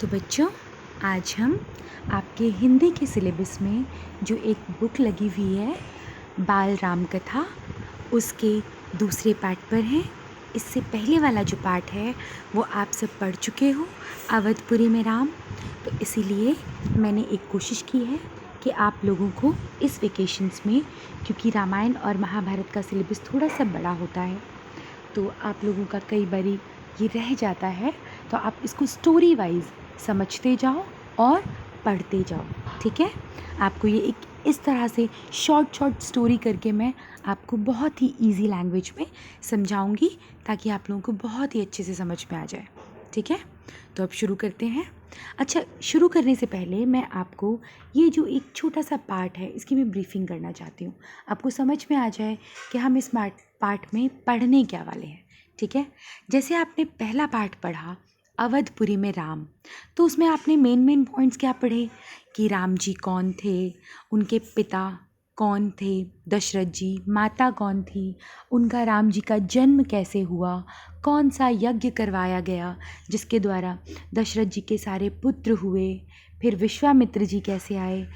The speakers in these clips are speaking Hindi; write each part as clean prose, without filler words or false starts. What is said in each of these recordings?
तो बच्चों, आज हम आपके हिंदी के सिलेबस में जो एक बुक लगी हुई है बाल राम कथा, उसके दूसरे पार्ट पर हैं। इससे पहले वाला जो पार्ट है वो आप सब पढ़ चुके हो, अवधपुरी में राम। तो इसीलिए मैंने एक कोशिश की है कि आप लोगों को इस वेकेशंस में, क्योंकि रामायण और महाभारत का सिलेबस थोड़ा सा बड़ा होता है तो आप लोगों का कई बारी ये रह जाता है, तो आप इसको स्टोरी वाइज समझते जाओ और पढ़ते जाओ। ठीक है, आपको ये एक इस तरह से शॉर्ट स्टोरी करके मैं आपको बहुत ही इजी लैंग्वेज में समझाऊंगी ताकि आप लोगों को बहुत ही अच्छे से समझ में आ जाए। ठीक है, तो अब शुरू करते हैं। अच्छा, शुरू करने से पहले मैं आपको ये जो एक छोटा सा पार्ट है इसकी मैं ब्रीफिंग करना चाहती हूँ, आपको समझ में आ जाए कि हम इस पार्ट में पढ़ने क्या वाले हैं। ठीक है, जैसे आपने पहला पार्ट पढ़ा अवधपुरी में राम, तो उसमें आपने मेन पॉइंट्स क्या पढ़े कि राम जी कौन थे, उनके पिता कौन थे दशरथ जी, माता कौन थी, उनका राम जी का जन्म कैसे हुआ, कौन सा यज्ञ करवाया गया जिसके द्वारा दशरथ जी के सारे पुत्र हुए, फिर विश्वामित्र जी कैसे आए,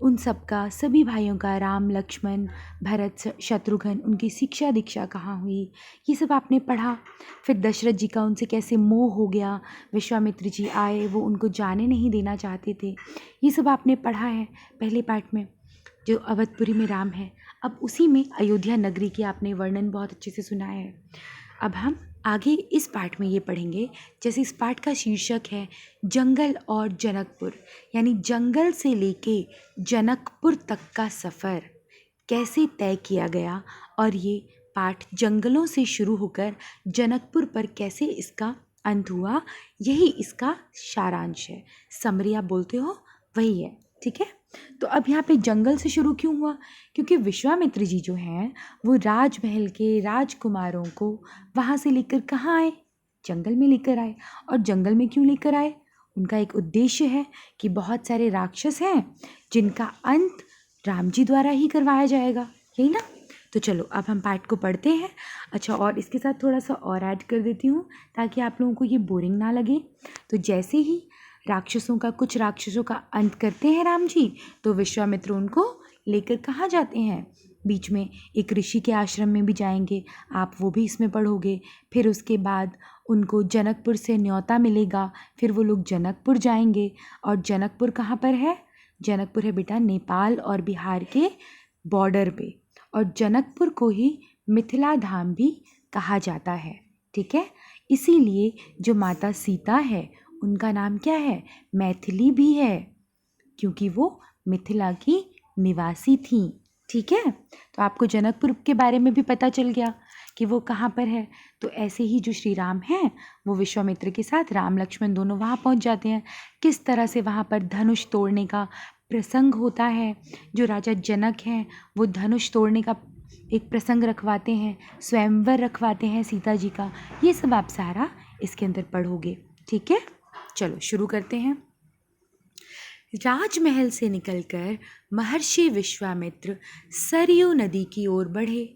उन सब का, सभी भाइयों का, राम लक्ष्मण भरत शत्रुघ्न, उनकी शिक्षा दीक्षा कहाँ हुई, ये सब आपने पढ़ा। फिर दशरथ जी का उनसे कैसे मोह हो गया, विश्वामित्र जी आए, वो उनको जाने नहीं देना चाहते थे, ये सब आपने पढ़ा है पहले पार्ट में जो अवधपुरी में राम है। अब उसी में अयोध्या नगरी की आपने वर्णन बहुत अच्छे से सुना है। अब हम आगे इस पार्ट में ये पढ़ेंगे, जैसे इस पार्ट का शीर्षक है जंगल और जनकपुर, यानी जंगल से लेके जनकपुर तक का सफ़र कैसे तय किया गया और ये पार्ट जंगलों से शुरू होकर जनकपुर पर कैसे इसका अंत हुआ, यही इसका सारांश है। समरी आप बोलते हो वही है। ठीक है, तो अब यहाँ पे जंगल से शुरू क्यों हुआ, क्योंकि विश्वामित्र जी जो हैं वो राजमहल के राजकुमारों को वहाँ से लेकर कहाँ आए, जंगल में लेकर आए। और जंगल में क्यों लेकर आए, उनका एक उद्देश्य है कि बहुत सारे राक्षस हैं जिनका अंत राम जी द्वारा ही करवाया जाएगा, यही ना। तो चलो अब हम पार्ट को पढ़ते हैं। अच्छा, और इसके साथ थोड़ा सा और ऐड कर देती हूँ ताकि आप लोगों को ये बोरिंग ना लगे। तो जैसे ही कुछ राक्षसों का अंत करते हैं राम जी, तो विश्वामित्र उनको लेकर कहाँ जाते हैं, बीच में एक ऋषि के आश्रम में भी जाएंगे, आप वो भी इसमें पढ़ोगे। फिर उसके बाद उनको जनकपुर से न्योता मिलेगा, फिर वो लोग जनकपुर जाएंगे। और जनकपुर कहाँ पर है, जनकपुर है बेटा नेपाल और बिहार के बॉर्डर पे, और जनकपुर को ही मिथिला धाम भी कहा जाता है। ठीक है, इसीलिए जो माता सीता है उनका नाम क्या है, मैथिली भी है, क्योंकि वो मिथिला की निवासी थी। ठीक है, तो आपको जनकपुर के बारे में भी पता चल गया कि वो कहाँ पर है। तो ऐसे ही जो श्री राम हैं वो विश्वामित्र के साथ राम लक्ष्मण दोनों वहाँ पहुँच जाते हैं। किस तरह से वहाँ पर धनुष तोड़ने का प्रसंग होता है, जो राजा जनक हैं वो धनुष तोड़ने का एक प्रसंग रखवाते हैं, स्वयंवर रखवाते हैं सीता जी का, ये सब आप सारा इसके अंदर पढ़ोगे। ठीक है, चलो शुरू करते हैं। राजमहल से निकलकर महर्षि विश्वामित्र सरयू नदी की ओर बढ़े।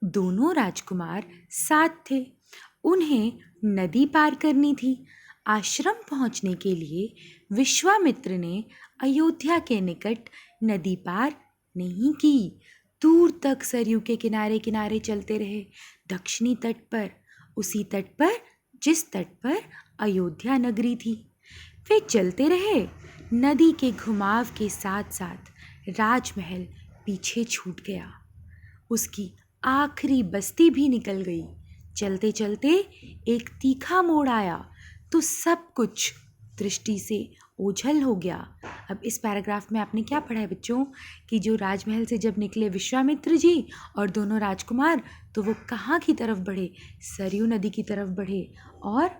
दोनों राजकुमार साथ थे, उन्हें नदी पार करनी थी। आश्रम पहुंचने के लिए विश्वामित्र ने अयोध्या के निकट नदी पार नहीं की। दूर तक सरयू के किनारे किनारे चलते रहे, दक्षिणी तट पर, उसी तट पर जिस तट पर अयोध्या नगरी थी। वे चलते रहे। नदी के घुमाव के साथ साथ राजमहल पीछे छूट गया, उसकी आखिरी बस्ती भी निकल गई। चलते चलते एक तीखा मोड़ आया तो सब कुछ दृष्टि से ओझल हो गया। अब इस पैराग्राफ में आपने क्या पढ़ा है बच्चों, कि जो राजमहल से जब निकले विश्वामित्र जी और दोनों राजकुमार, तो वो कहाँ की तरफ बढ़े, सरयू नदी की तरफ बढ़े, और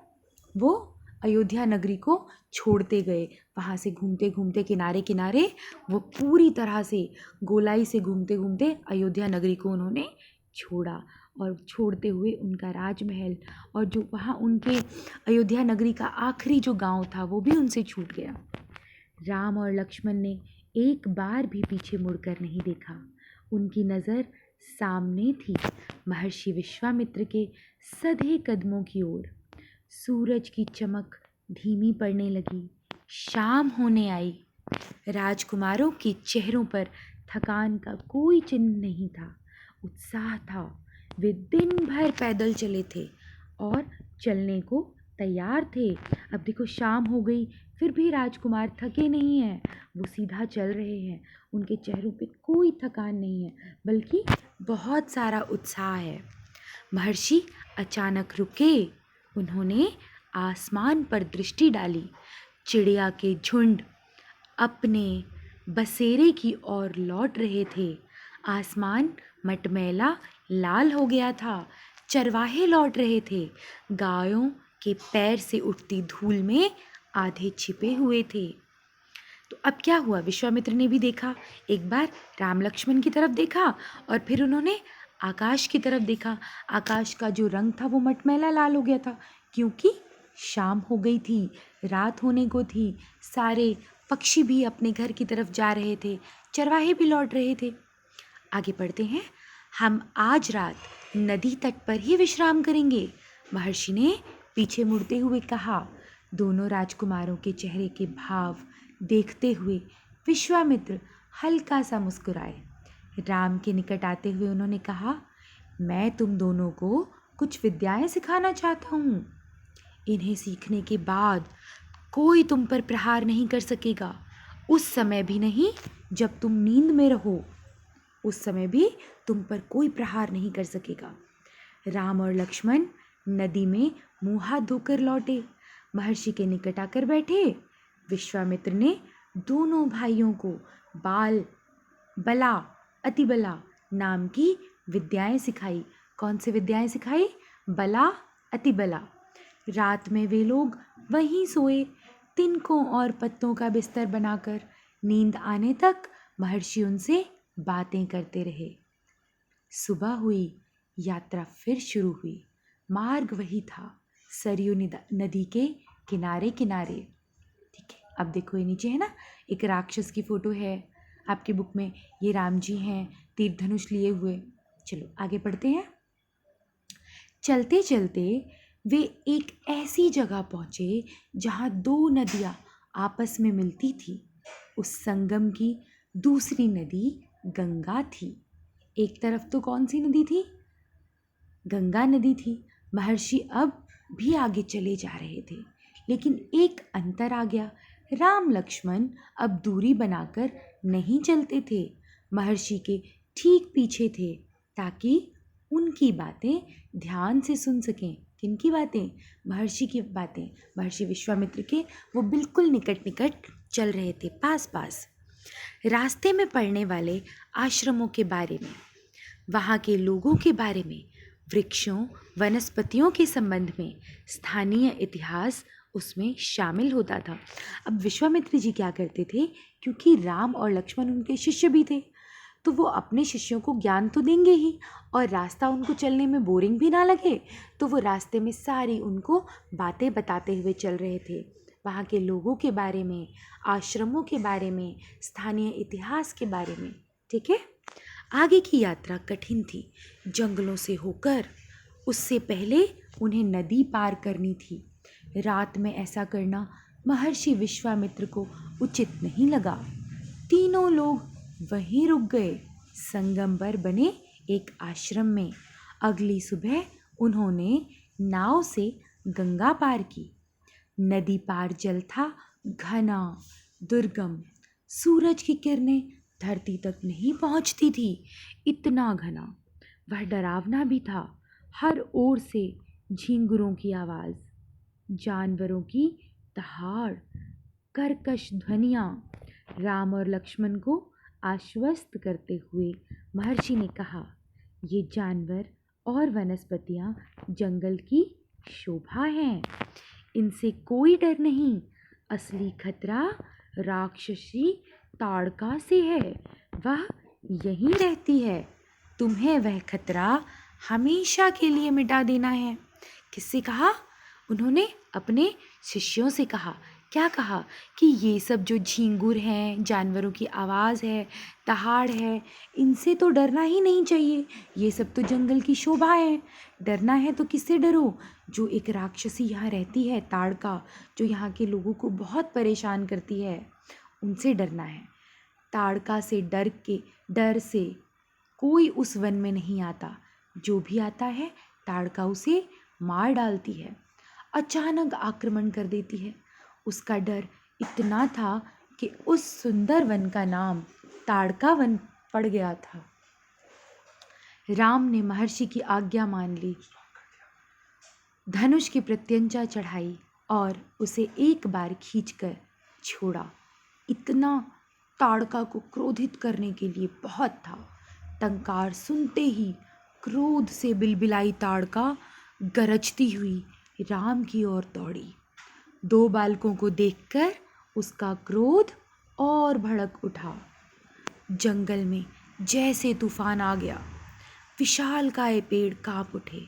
वो अयोध्या नगरी को छोड़ते गए। वहाँ से घूमते घूमते किनारे किनारे वो पूरी तरह से गोलाई से घूमते घूमते अयोध्या नगरी को उन्होंने छोड़ा, और छोड़ते हुए उनका राजमहल और जो वहाँ उनके अयोध्या नगरी का आखिरी जो गांव था वो भी उनसे छूट गया। राम और लक्ष्मण ने एक बार भी पीछे मुड़कर नहीं देखा, उनकी नज़र सामने थी, महर्षि विश्वामित्र के सधे कदमों की ओर। सूरज की चमक धीमी पड़ने लगी, शाम होने आई। राजकुमारों के चेहरों पर थकान का कोई चिन्ह नहीं था, उत्साह था। वे दिन भर पैदल चले थे और चलने को तैयार थे। अब देखो शाम हो गई, फिर भी राजकुमार थके नहीं हैं। वो सीधा चल रहे हैं। उनके चेहरों पे कोई थकान नहीं है, बल्कि बहुत सारा उत्साह है। महर्षि अचानक रुके। उन्होंने आसमान पर दृष्टि डाली। चिड़िया के झुंड अपने बसेरे की ओर लौट रहे थे। आसमान मटमैला लाल हो गया था। चरवाहे लौट रहे थे। गायों के पैर से उठती धूल में आधे छिपे हुए थे। तो अब क्या हुआ? विश्वामित्र ने भी देखा। एक बार राम लक्ष्मण की तरफ देखा और फिर उन्होंने आकाश की तरफ देखा। आकाश का जो रंग था वो मटमैला लाल हो गया था, क्योंकि शाम हो गई थी, रात होने को थी। सारे पक्षी भी अपने घर की तरफ जा रहे थे, चरवाहे भी लौट रहे थे। आगे बढ़ते हैं। हम आज रात नदी तट पर ही विश्राम करेंगे, महर्षि ने पीछे मुड़ते हुए कहा। दोनों राजकुमारों के चेहरे के भाव देखते हुए विश्वामित्र हल्का सा मुस्कुराए। राम के निकट आते हुए उन्होंने कहा, मैं तुम दोनों को कुछ विद्याएं सिखाना चाहता हूँ। इन्हें सीखने के बाद कोई तुम पर प्रहार नहीं कर सकेगा, उस समय भी नहीं जब तुम नींद में रहो। उस समय भी तुम पर कोई प्रहार नहीं कर सकेगा। राम और लक्ष्मण नदी में मुंह हाथ धोकर लौटे। महर्षि के निकट आकर बैठे। विश्वामित्र ने दोनों भाइयों को बाल बला अतिबला नाम की विद्याएं सिखाई। कौन सी विद्याएं सिखाई? बला अतिबला। रात में वे लोग वहीं सोए, तिनकों और पत्तों का बिस्तर बनाकर। नींद आने तक महर्षि उनसे बातें करते रहे। सुबह हुई, यात्रा फिर शुरू हुई। मार्ग वही था, सरयू नदी के किनारे किनारे। ठीक है, अब देखो ये नीचे है ना, एक राक्षस की फोटो है आपकी बुक में। ये राम जी हैं तीर धनुष लिए हुए। चलो आगे बढ़ते हैं। चलते चलते वे एक ऐसी जगह पहुंचे जहां दो नदियां आपस में मिलती थी। उस संगम की दूसरी नदी गंगा थी। एक तरफ तो कौन सी नदी थी? गंगा नदी थी। महर्षि अब भी आगे चले जा रहे थे, लेकिन एक अंतर आ गया। राम लक्ष्मण अब दूरी बनाकर नहीं चलते थे, महर्षि के ठीक पीछे थे, ताकि उनकी बातें ध्यान से सुन सकें। किनकी बातें? महर्षि की बातें। महर्षि विश्वामित्र के वो बिल्कुल निकट निकट चल रहे थे, पास पास। रास्ते में पड़ने वाले आश्रमों के बारे में, वहाँ के लोगों के बारे में, वृक्षों वनस्पतियों के संबंध में, स्थानीय इतिहास उसमें शामिल होता था। अब विश्वामित्र जी क्या करते थे, क्योंकि राम और लक्ष्मण उनके शिष्य भी थे, तो वो अपने शिष्यों को ज्ञान तो देंगे ही, और रास्ता उनको चलने में बोरिंग भी ना लगे, तो वो रास्ते में सारी उनको बातें बताते हुए चल रहे थे। वहाँ के लोगों के बारे में, आश्रमों के बारे में, स्थानीय इतिहास के बारे में। ठीक है। आगे की यात्रा कठिन थी, जंगलों से होकर। उससे पहले उन्हें नदी पार करनी थी। रात में ऐसा करना महर्षि विश्वामित्र को उचित नहीं लगा। तीनों लोग वहीं रुक गए, संगम पर बने एक आश्रम में। अगली सुबह उन्होंने नाव से गंगा पार की। नदी पार जल था घना, दुर्गम। सूरज की किरणें धरती तक नहीं पहुंचती थी, इतना घना। वह डरावना भी था। हर ओर से झींगुरों की आवाज़, जानवरों की दहाड़, कर्कश ध्वनियाँ। राम और लक्ष्मण को आश्वस्त करते हुए महर्षि ने कहा, ये जानवर और वनस्पतियाँ जंगल की शोभा हैं, इनसे कोई डर नहीं। असली खतरा राक्षसी ताड़का से है, वह यहीं रहती है। तुम्हें वह खतरा हमेशा के लिए मिटा देना है। किससे कहा? उन्होंने अपने शिष्यों से कहा क्या कहा कि ये सब जो झींगुर हैं, जानवरों की आवाज़ है, दहाड़ है, इनसे तो डरना ही नहीं चाहिए। ये सब तो जंगल की शोभा है। डरना है तो किससे डरो? जो एक राक्षसी यहाँ रहती है, ताड़का, जो यहाँ के लोगों को बहुत परेशान करती है, उनसे डरना है। ताड़का से डर से कोई उस वन में नहीं आता। जो भी आता है, ताड़का उसे मार डालती है, अचानक आक्रमण कर देती है। उसका डर इतना था कि उस सुंदर वन का नाम ताड़का वन पड़ गया था। राम ने महर्षि की आज्ञा मान ली, धनुष की प्रत्यंचा चढ़ाई और उसे एक बार खींचकर छोड़ा। इतना ताड़का को क्रोधित करने के लिए बहुत था। टंकार सुनते ही क्रोध से बिलबिलाई ताड़का गरजती हुई राम की ओर दौड़ी। दो बालकों को देखकर उसका क्रोध और भड़क उठा। जंगल में जैसे तूफान आ गया, विशालकाय पेड़ कांप उठे,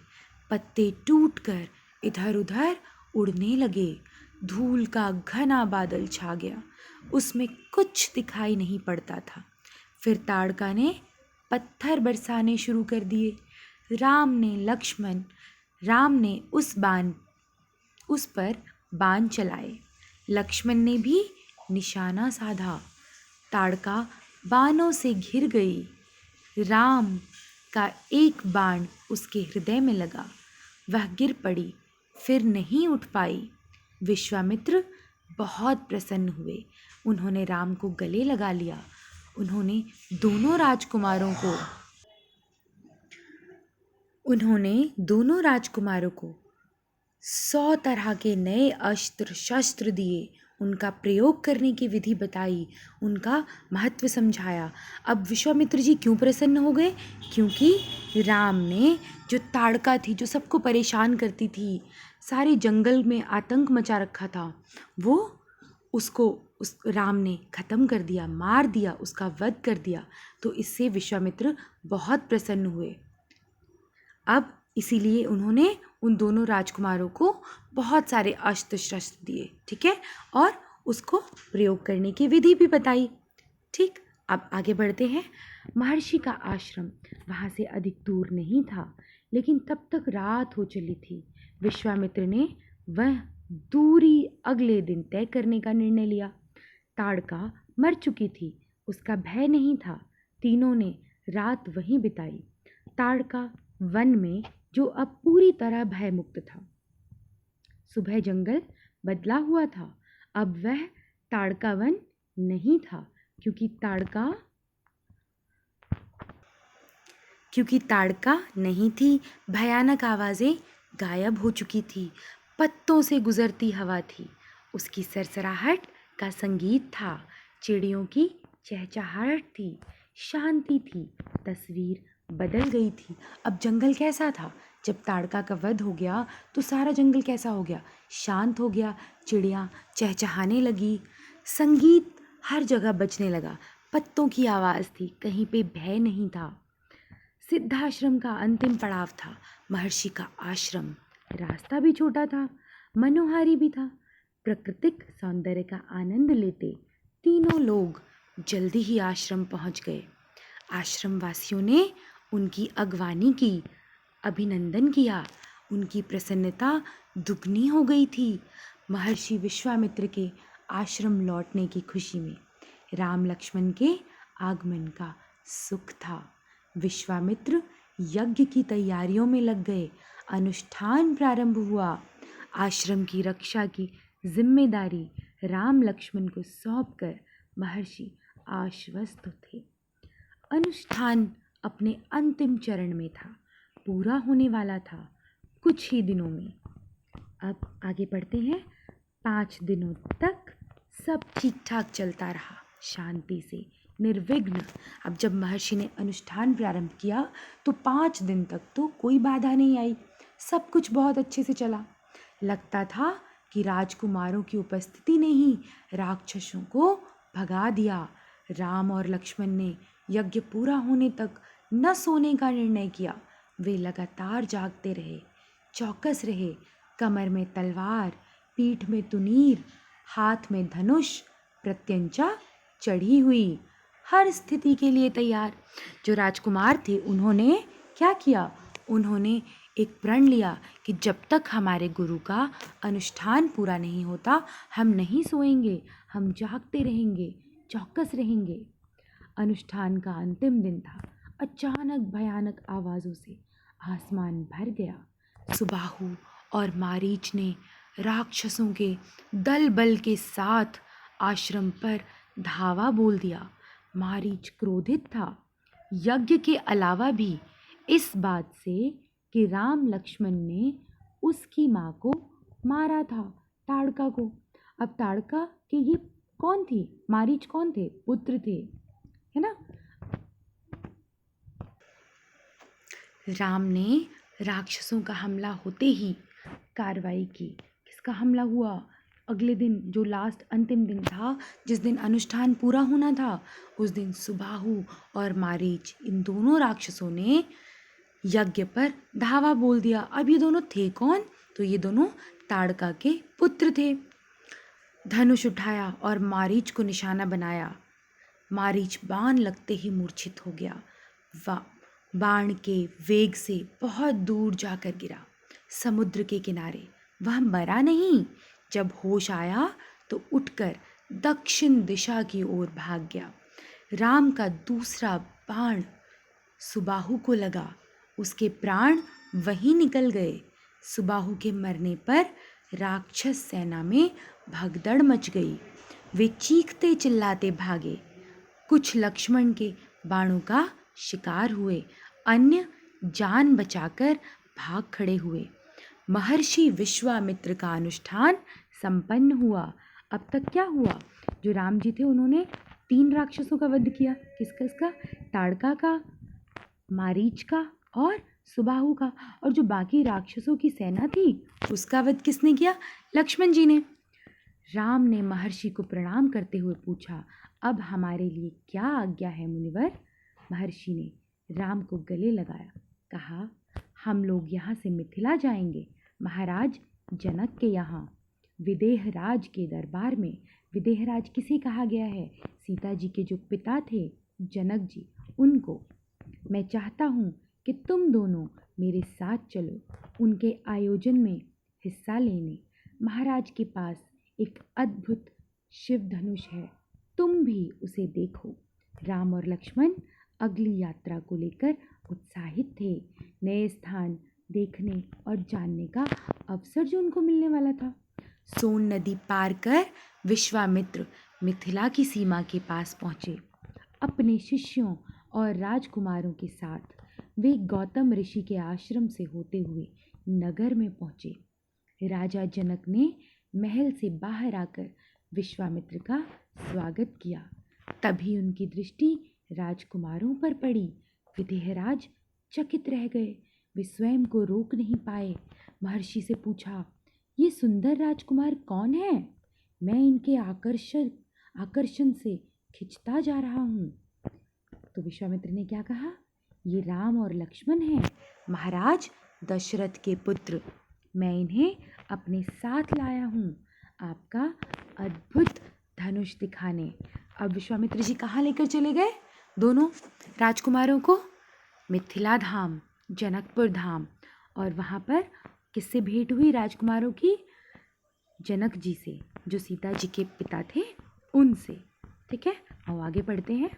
पत्ते टूटकर इधर उधर उड़ने लगे, धूल का घना बादल छा गया, उसमें कुछ दिखाई नहीं पड़ता था। फिर ताड़का ने पत्थर बरसाने शुरू कर दिए। राम ने उस पर बाण चलाए। लक्ष्मण ने भी निशाना साधा। ताड़का बाणों से घिर गई। राम का एक बाण उसके हृदय में लगा, वह गिर पड़ी, फिर नहीं उठ पाई। विश्वामित्र बहुत प्रसन्न हुए। उन्होंने राम को गले लगा लिया। उन्होंने दोनों राजकुमारों को 100 तरह के नए अस्त्र शस्त्र दिए, उनका प्रयोग करने की विधि बताई, उनका महत्व समझाया। अब विश्वामित्र जी क्यों प्रसन्न हो गए? क्योंकि राम ने जो ताड़का थी, जो सबको परेशान करती थी, सारे जंगल में आतंक मचा रखा था, वो उस राम ने ख़त्म कर दिया, मार दिया, उसका वध कर दिया। तो इससे विश्वामित्र बहुत प्रसन्न हुए। अब इसीलिए उन्होंने उन दोनों राजकुमारों को बहुत सारे अस्त्र शस्त्र दिए, ठीक है, और उसको प्रयोग करने की विधि भी बताई। ठीक, अब आगे बढ़ते हैं। महर्षि का आश्रम वहाँ से अधिक दूर नहीं था, लेकिन तब तक रात हो चली थी। विश्वामित्र ने वह दूरी अगले दिन तय करने का निर्णय लिया। ताड़का मर चुकी थी, उसका भय नहीं था। तीनों ने रात वहीं बिताई। ताड़का वन में, जो अब पूरी तरह भयमुक्त था। सुबह जंगल बदला हुआ था। अब वह ताड़का वन नहीं था, क्योंकि ताड़का नहीं थी। भयानक आवाज़ें गायब हो चुकी थी। पत्तों से गुजरती हवा थी। उसकी सरसराहट का संगीत था। चिड़ियों की चहचहाहट थी। शांति थी। तस्वीर बदल गई थी। अब जंगल कैसा था? जब ताड़का का वध हो गया तो सारा जंगल कैसा हो गया? शांत हो गया। चिड़ियाँ चहचहाने लगी। संगीत हर जगह बजने लगा। पत्तों की आवाज़ थी, कहीं पे भय नहीं था। सिद्धाश्रम का अंतिम पड़ाव था। महर्षि का आश्रम। रास्ता भी छोटा था, मनोहारी भी था। प्राकृतिक सौंदर्य का आनंद लेते तीनों लोग जल्दी ही आश्रम पहुंच गए। आश्रम वासियों ने उनकी अगवानी की, अभिनंदन किया। उनकी प्रसन्नता दुगनी हो गई थी। महर्षि विश्वामित्र के आश्रम लौटने की खुशी में राम लक्ष्मण के आगमन का सुख था। विश्वामित्र यज्ञ की तैयारियों में लग गए। अनुष्ठान प्रारंभ हुआ। आश्रम की रक्षा की जिम्मेदारी राम लक्ष्मण को सौंपकर महर्षि आश्वस्त थे। अनुष्ठान अपने अंतिम चरण में था, पूरा होने वाला था कुछ ही दिनों में। अब आगे बढ़ते हैं। 5 दिनों तक सब ठीक ठाक चलता रहा, शांति से, निर्विघ्न। अब जब महर्षि ने अनुष्ठान प्रारंभ किया तो 5 दिन तक तो कोई बाधा नहीं आई। सब कुछ बहुत अच्छे से चला। लगता था कि राजकुमारों की उपस्थिति ने ही राक्षसों को भगा दिया। राम और लक्ष्मण ने यज्ञ पूरा होने तक न सोने का निर्णय किया। वे लगातार जागते रहे, चौकस रहे। कमर में तलवार, पीठ में तुनीर, हाथ में धनुष, प्रत्यंचा चढ़ी हुई, हर स्थिति के लिए तैयार। जो राजकुमार थे उन्होंने क्या किया? उन्होंने एक प्रण लिया कि जब तक हमारे गुरु का अनुष्ठान पूरा नहीं होता हम नहीं सोएंगे, हम जागते रहेंगे, चौकस रहेंगे। अनुष्ठान का अंतिम दिन था। अचानक भयानक आवाज़ों से आसमान भर गया। सुबाहु और मारीच ने राक्षसों के दल बल के साथ आश्रम पर धावा बोल दिया। मारीच क्रोधित था, यज्ञ के अलावा भी इस बात से कि राम लक्ष्मण ने उसकी माँ को मारा था, ताड़का को। अब ताड़का के ये कौन थी? मारीच कौन थे? पुत्र थे, है ना। राम ने राक्षसों का हमला होते ही कार्रवाई की। किसका हमला हुआ? अगले दिन जो लास्ट अंतिम दिन था, जिस दिन अनुष्ठान पूरा होना था, उस दिन सुबाहु और मारीच इन दोनों राक्षसों ने यज्ञ पर धावा बोल दिया। अब ये दोनों थे कौन? तो ये दोनों ताड़का के पुत्र थे। धनुष उठाया और मारीच को निशाना बनाया। मारीच बाण लगते ही मूर्छित हो गया। बाण के वेग से बहुत दूर जाकर गिरा, समुद्र के किनारे। वह मरा नहीं। जब होश आया तो उठकर दक्षिण दिशा की ओर भाग गया। राम का दूसरा बाण सुबाहु को लगा, उसके प्राण वहीं निकल गए। सुबाहु के मरने पर राक्षस सेना में भगदड़ मच गई। वे चीखते चिल्लाते भागे। कुछ लक्ष्मण के बाणों का शिकार हुए, अन्य जान बचाकर भाग खड़े हुए। महर्षि विश्वामित्र का अनुष्ठान संपन्न हुआ। अब तक क्या हुआ? जो राम जी थे उन्होंने 3 राक्षसों का वध किया। किसका? इसका ताड़का का, मारीच का और सुबाहु का। और जो बाकी राक्षसों की सेना थी उसका वध किसने किया? लक्ष्मण जी ने। राम ने महर्षि को प्रणाम करते हुए पूछा, अब हमारे लिए क्या आज्ञा है मुनिवर? महर्षि ने राम को गले लगाया, कहा, हम लोग यहाँ से मिथिला जाएंगे, महाराज जनक के यहाँ, विदेहराज के दरबार में। विदेहराज किसे कहा गया है? सीता जी के जो पिता थे जनक जी, उनको। मैं चाहता हूँ कि तुम दोनों मेरे साथ चलो उनके आयोजन में हिस्सा लेने। महाराज के पास एक अद्भुत शिव धनुष है, तुम भी उसे देखो। राम और लक्ष्मण अगली यात्रा को लेकर उत्साहित थे। नए स्थान देखने और जानने का अवसर जो उनको मिलने वाला था। सोन नदी पार कर विश्वामित्र मिथिला की सीमा के पास पहुँचे। अपने शिष्यों और राजकुमारों के साथ वे गौतम ऋषि के आश्रम से होते हुए नगर में पहुँचे। राजा जनक ने महल से बाहर आकर विश्वामित्र का स्वागत किया। तभी उनकी दृष्टि राजकुमारों पर पड़ी। विदेहराज चकित रह गए, वे स्वयं को रोक नहीं पाए। महर्षि से पूछा, ये सुंदर राजकुमार कौन है? मैं इनके आकर्षण से खिंचता जा रहा हूँ। तो विश्वामित्र ने क्या कहा? ये राम और लक्ष्मण हैं, महाराज दशरथ के पुत्र। मैं इन्हें अपने साथ लाया हूँ आपका अद्भुत धनुष दिखाने। अब विश्वामित्र जी कहाँ लेकर चले गए दोनों राजकुमारों को? मिथिला धाम, जनकपुर धाम। और वहाँ पर किससे भेंट हुई राजकुमारों की? जनक जी से, जो सीता जी के पिता थे उनसे। ठीक है, अब आगे पढ़ते हैं।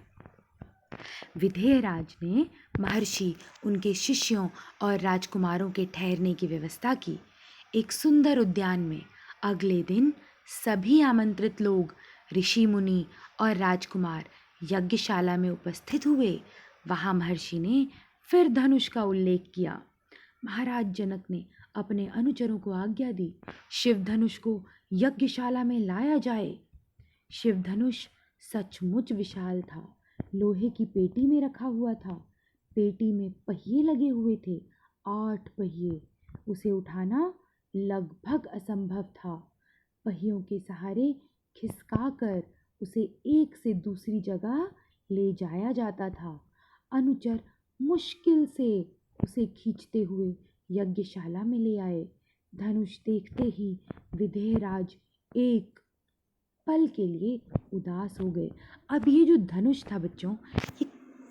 विदेहराज ने महर्षि, उनके शिष्यों और राजकुमारों के ठहरने की व्यवस्था की। एक सुंदर उद्यान में अगले दिन सभी आमंत्रित लोग, ऋषि मुनि और राजकुमार यज्ञशाला में उपस्थित हुए। वहाँ महर्षि ने फिर धनुष का उल्लेख किया। महाराज जनक ने अपने अनुचरों को आज्ञा दी, शिव धनुष को यज्ञशाला में लाया जाए। शिव धनुष सचमुच विशाल था, लोहे की पेटी में रखा हुआ था। पेटी में पहिए लगे हुए थे, 8 पहिए। उसे उठाना लगभग असंभव था। पहियों के सहारे खिसकाकर उसे एक से दूसरी जगह ले जाया जाता था। अनुचर मुश्किल से उसे खींचते हुए यज्ञशाला में ले आए। धनुष देखते ही विदेहराज एक पल के लिए उदास हो गए। अब ये जो धनुष था बच्चों, ये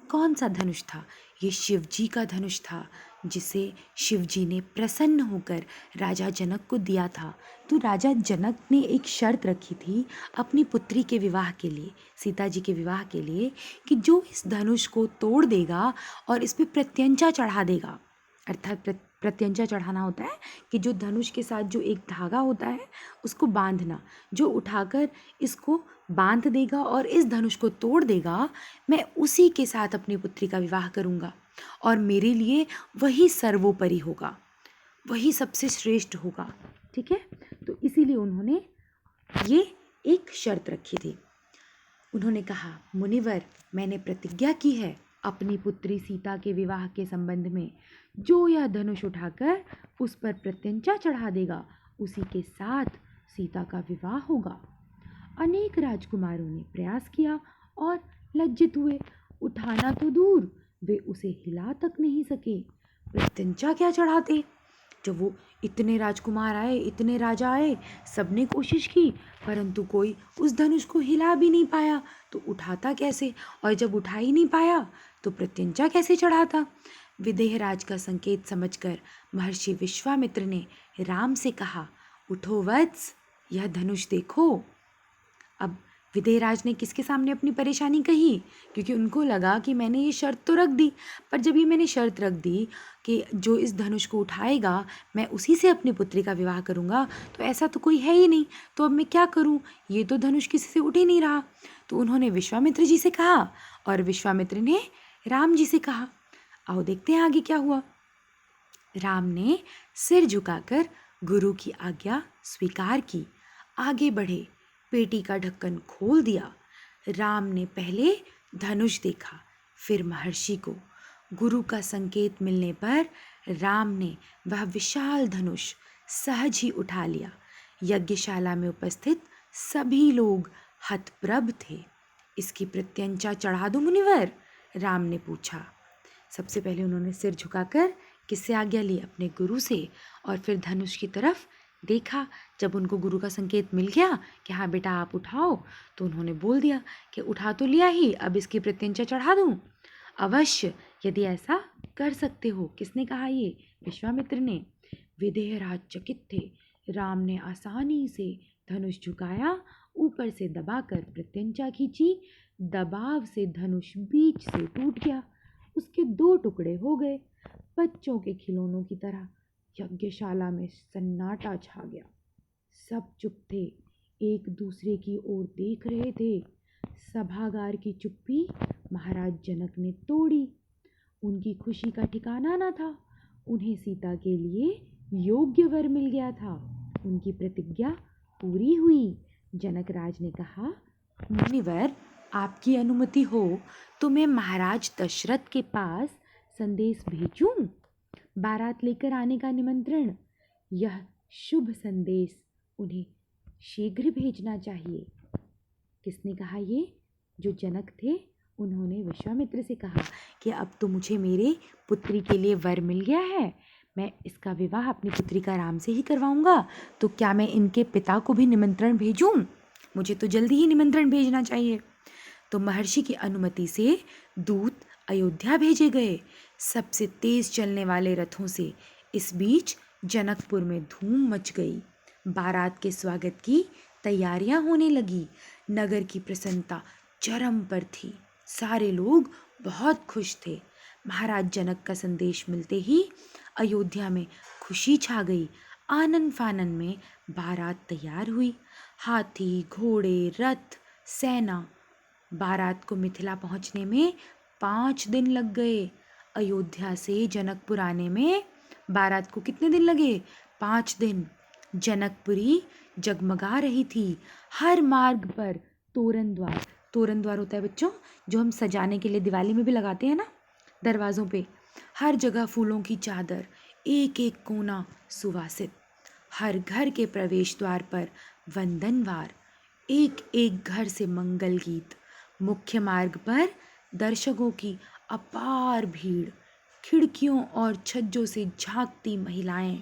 कौन सा धनुष था? ये शिव जी का धनुष था, जिसे शिव जी ने प्रसन्न होकर राजा जनक को दिया था। तो राजा जनक ने एक शर्त रखी थी अपनी पुत्री के विवाह के लिए, सीता जी के विवाह के लिए, कि जो इस धनुष को तोड़ देगा और इस पे प्रत्यंचा चढ़ा देगा, अर्थात प्रत्यंचा चढ़ाना होता है कि जो धनुष के साथ जो एक धागा होता है उसको बांधना, जो उठाकर इसको बांध देगा और इस धनुष को तोड़ देगा, मैं उसी के साथ अपनी पुत्री का विवाह करूँगा और मेरे लिए वही सर्वोपरि होगा, वही सबसे श्रेष्ठ होगा। ठीक है, तो इसीलिए उन्होंने ये एक शर्त रखी थी। उन्होंने कहा, मुनिवर, मैंने प्रतिज्ञा की है अपनी पुत्री सीता के विवाह के संबंध में, जो यह धनुष उठाकर उस पर प्रत्यंचा चढ़ा देगा उसी के साथ सीता का विवाह होगा। अनेक राजकुमारों ने प्रयास किया और लज्जित हुए। उठाना तो दूर, वे उसे हिला तक नहीं सके। प्रत्यंचा क्या चढ़ाते? जब वो इतने राजकुमार आए, इतने राजा आए, सबने कोशिश की, परंतु कोई उस धनुष को हिला भी नहीं पाया, तो उठाता कैसे? और जब उठा ही नहीं पाया तो प्रत्यंचा कैसे चढ़ाता? विदेहराज का संकेत समझकर महर्षि विश्वामित्र ने राम से कहा, उठो वत्स, यह धनुष देखो। अब विदेहराज ने किसके सामने अपनी परेशानी कही? क्योंकि उनको लगा कि मैंने ये शर्त तो रख दी, पर जब ये मैंने शर्त रख दी कि जो इस धनुष को उठाएगा मैं उसी से अपनी पुत्री का विवाह करूँगा, तो ऐसा तो कोई है ही नहीं, तो अब मैं क्या करूँ? ये तो धनुष किसी से उठ ही नहीं रहा। तो उन्होंने विश्वामित्र जी से कहा और विश्वामित्र ने राम जी से कहा। आओ देखते हैं आगे क्या हुआ। राम ने सिर झुकाकर गुरु की आज्ञा स्वीकार की, आगे बढ़े, पेटी का ढक्कन खोल दिया। राम ने पहले धनुष देखा, फिर महर्षि को। गुरु का संकेत मिलने पर राम ने वह विशाल धनुष सहज ही उठा लिया। यज्ञशाला में उपस्थित सभी लोग हतप्रभ थे। इसकी प्रत्यंचा चढ़ा दूं मुनिवर? राम ने पूछा। सबसे पहले उन्होंने सिर झुकाकर किससे आज्ञा ली? अपने गुरु से, और फिर धनुष की तरफ देखा। जब उनको गुरु का संकेत मिल गया कि हाँ बेटा आप उठाओ, तो उन्होंने बोल दिया कि उठा तो लिया ही, अब इसकी प्रत्यंचा चढ़ा दूं? अवश्य, यदि ऐसा कर सकते हो। किसने कहा ये? विश्वामित्र ने। विदेहराज चकित थे। राम ने आसानी से धनुष झुकाया, ऊपर से दबाकर प्रत्यंचा खींची। दबाव से धनुष बीच से टूट गया, उसके दो टुकड़े हो गए। बच्चों के खिलौनों की तरह यज्ञशाला में सन्नाटा छा गया। सब चुप थे, एक दूसरे की ओर देख रहे थे। सभागार की चुप्पी महाराज जनक ने तोड़ी। उनकी खुशी का ठिकाना न था। उन्हें सीता के लिए योग्य वर मिल गया था। उनकी प्रतिज्ञा पूरी हुई। जनक राज ने कहा, मुनिवर, आपकी अनुमति हो तो मैं महाराज दशरथ के पास संदेश भेजूं? बारात लेकर आने का निमंत्रण। यह शुभ संदेश उन्हें शीघ्र भेजना चाहिए। किसने कहा ये? जो जनक थे, उन्होंने विश्वामित्र से कहा कि अब तो मुझे मेरे पुत्री के लिए वर मिल गया है, मैं इसका विवाह अपनी पुत्री का राम से ही करवाऊंगा, तो क्या मैं इनके पिता को भी निमंत्रण भेजूं? मुझे तो जल्दी ही निमंत्रण भेजना चाहिए। तो महर्षि की अनुमति से दूत अयोध्या भेजे गए, सबसे तेज चलने वाले रथों से। इस बीच जनकपुर में धूम मच गई। बारात के स्वागत की तैयारियां होने लगी। नगर की प्रसन्नता चरम पर थी। सारे लोग बहुत खुश थे। महाराज जनक का संदेश मिलते ही अयोध्या में खुशी छा गई। आनन फानन में बारात तैयार हुई। हाथी, घोड़े, रथ, सेना। बारात को मिथिला पहुंचने में 5 दिन लग गए। अयोध्या से जनकपुर आने में बारात को कितने दिन लगे? 5 दिन। जनकपुरी जगमगा रही थी। हर मार्ग पर तोरण द्वार। तोरण द्वार होता है बच्चों, जो हम सजाने के लिए दिवाली में भी लगाते हैं ना, दरवाज़ों पे। हर जगह फूलों की चादर, एक एक कोना सुवासित। हर घर के प्रवेश द्वार पर वंदनवार, एक एक घर से मंगल गीत। मुख्य मार्ग पर दर्शकों की अपार भीड़। खिड़कियों और छज्जों से झांकती महिलाएं।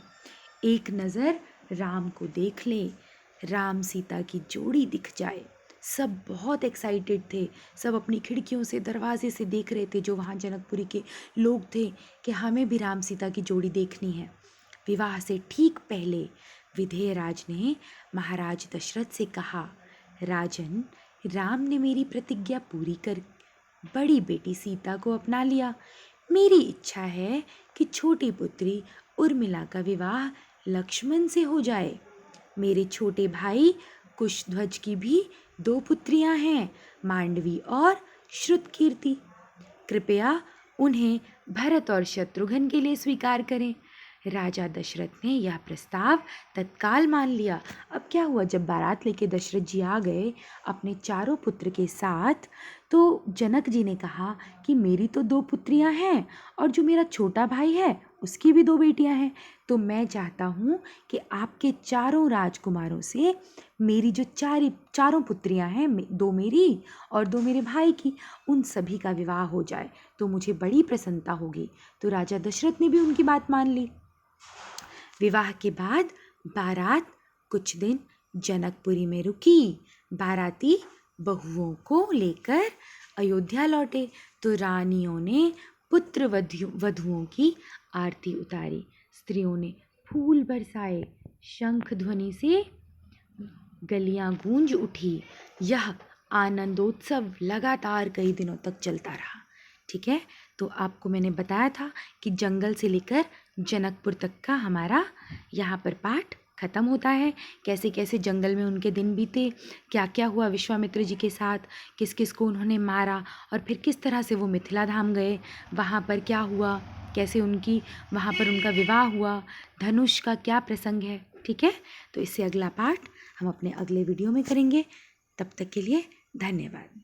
एक नज़र राम को देख ले। राम सीता की जोड़ी दिख जाए। सब बहुत एक्साइटेड थे। सब अपनी खिड़कियों से, दरवाजे से देख रहे थे, जो वहाँ जनकपुरी के लोग थे, कि हमें भी राम सीता की जोड़ी देखनी है। विवाह से ठीक पहले विधेयराज ने महाराज दशरथ से कहा, राजन, राम ने मेरी प्रतिज्ञा पूरी कर बड़ी बेटी सीता को अपना लिया। मेरी इच्छा है कि छोटी पुत्री उर्मिला का विवाह लक्ष्मण से हो जाए। मेरे छोटे भाई कुशध्वज की भी 2 पुत्रियां हैं, मांडवी और श्रुतकीर्ति। कृपया उन्हें भरत और शत्रुघ्न के लिए स्वीकार करें। राजा दशरथ ने यह प्रस्ताव तत्काल मान लिया। अब क्या हुआ, जब बारात लेके दशरथ जी आ गए अपने चारों पुत्र के साथ, तो जनक जी ने कहा कि मेरी तो 2 पुत्रियां हैं और जो मेरा छोटा भाई है उसकी भी 2 बेटियां हैं। तो मैं चाहता हूँ कि आपके चारों राजकुमारों से मेरी जो चारों पुत्रियां हैं, 2 मेरी और 2 मेरे भाई की, उन सभी का विवाह हो जाए तो मुझे बड़ी प्रसन्नता होगी। तो राजा दशरथ ने भी उनकी बात मान ली। विवाह के बाद बारात कुछ दिन जनकपुरी में रुकी। बाराती बहुओं को लेकर अयोध्या लौटे तो रानियों ने पुत्र वधुओं की आरती उतारी। स्त्रियों ने फूल बरसाए, शंख ध्वनि से गलियां गूंज उठी। यह आनंदोत्सव लगातार कई दिनों तक चलता रहा। ठीक है, तो आपको मैंने बताया था कि जंगल से लेकर जनकपुर तक का हमारा यहाँ पर पाठ ख़त्म होता है। कैसे कैसे जंगल में उनके दिन बीते, क्या क्या हुआ विश्वामित्र जी के साथ, किस किस को उन्होंने मारा, और फिर किस तरह से वो मिथिला धाम गए, वहाँ पर क्या हुआ, कैसे वहाँ पर उनका विवाह हुआ, धनुष का क्या प्रसंग है। ठीक है, तो इससे अगला पाठ हम अपने अगले वीडियो में करेंगे। तब तक के लिए धन्यवाद।